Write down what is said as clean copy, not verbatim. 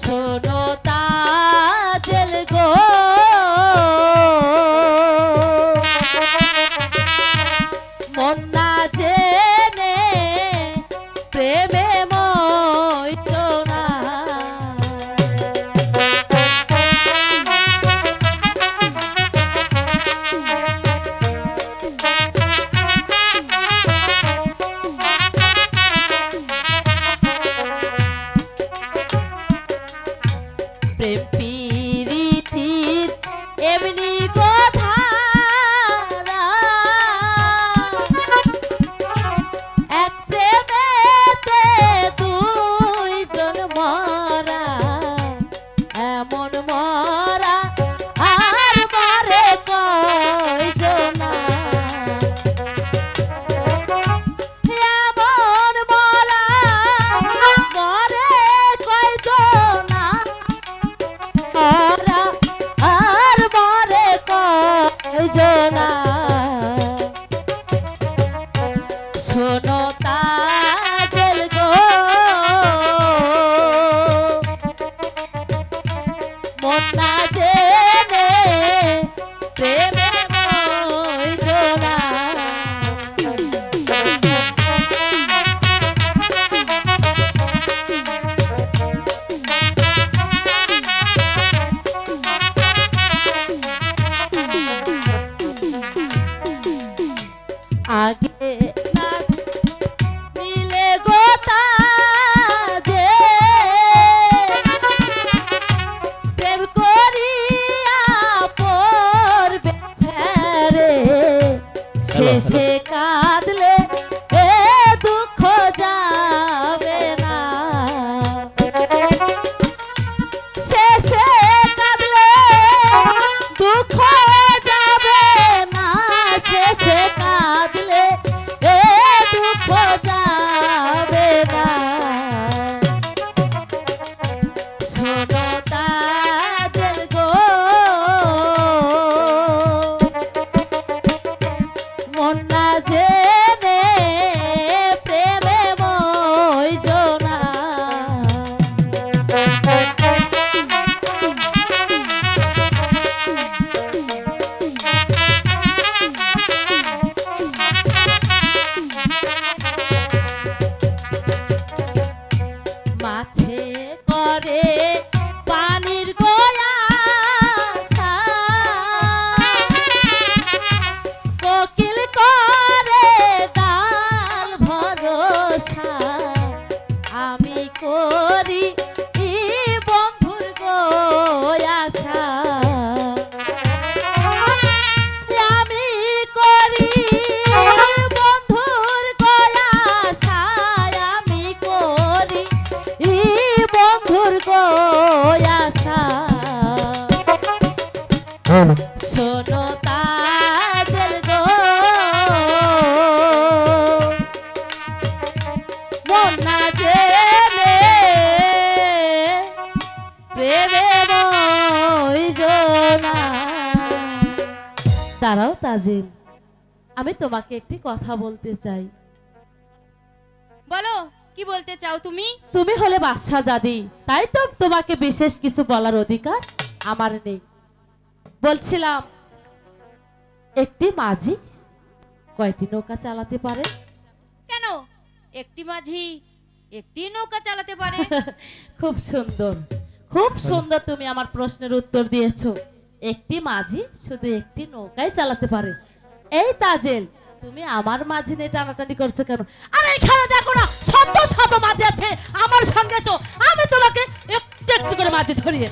শোনো তাজেল গো মন না জেনে প্রেমে মইতো না প্রেম প্রীতির এমনি কথা এক প্রেমেতে দুইজন মরা এমন মরা আর মারে কয়জনা এমন মরা মরে কয়জনা আর মরে কয়জনা শোনো তাজেল গো মন না জেনে প্রেমে মইজনা আগে না নিলে গোতা যে প্রেম করিয়া পড়বে ফেরে শেষে কাঁদলে এ দুঃখ যাবে না শেষে কাঁদলে দুঃখ যাবে না শেষে কাঁদলে এ দুঃখ যাবে না শোনো তাজেল গো মন না জেনে প্রেমে মইজনা মাছে করে পানির গোয়াশা কোকিল করে ডাল ভরসা আমি করি বন্ধুর গোয়াশা আমি করি বন্ধুর গোয়াশা আমি করি বন্ধুর গোয়াশা শোনো তাজেল গো মন না জেনে প্রেমে মইজনা দাঁড়াও তাজেল আমি তোমাকে একটি কথা বলতে চাই বলো কি বলতে চাও তুমি? তুমি হলে বাদশা জাদি তাই তো তোমাকে বিশেষ কিছু বলার অধিকার আমার নেই বলছিলাম একটি মাঝি কয়টি নৌকা চালাতে পারে? কেন একটি মাঝি একটি নৌকা চালাতে পারে? খুব সুন্দর তুমি আমার প্রশ্নের উত্তর দিয়েছো একটি মাঝি শুধু একটি নৌকাই চালাতে পারে এই তাজেল তুমি আমার মাঝি নিয়ে টানাটানি করছো কেন? আরে এখানে দেখো না শত শত মাঝি আছে আমার সঙ্গে আমি তোমাকে একটু একটু করে মাঝি ধরিয়ে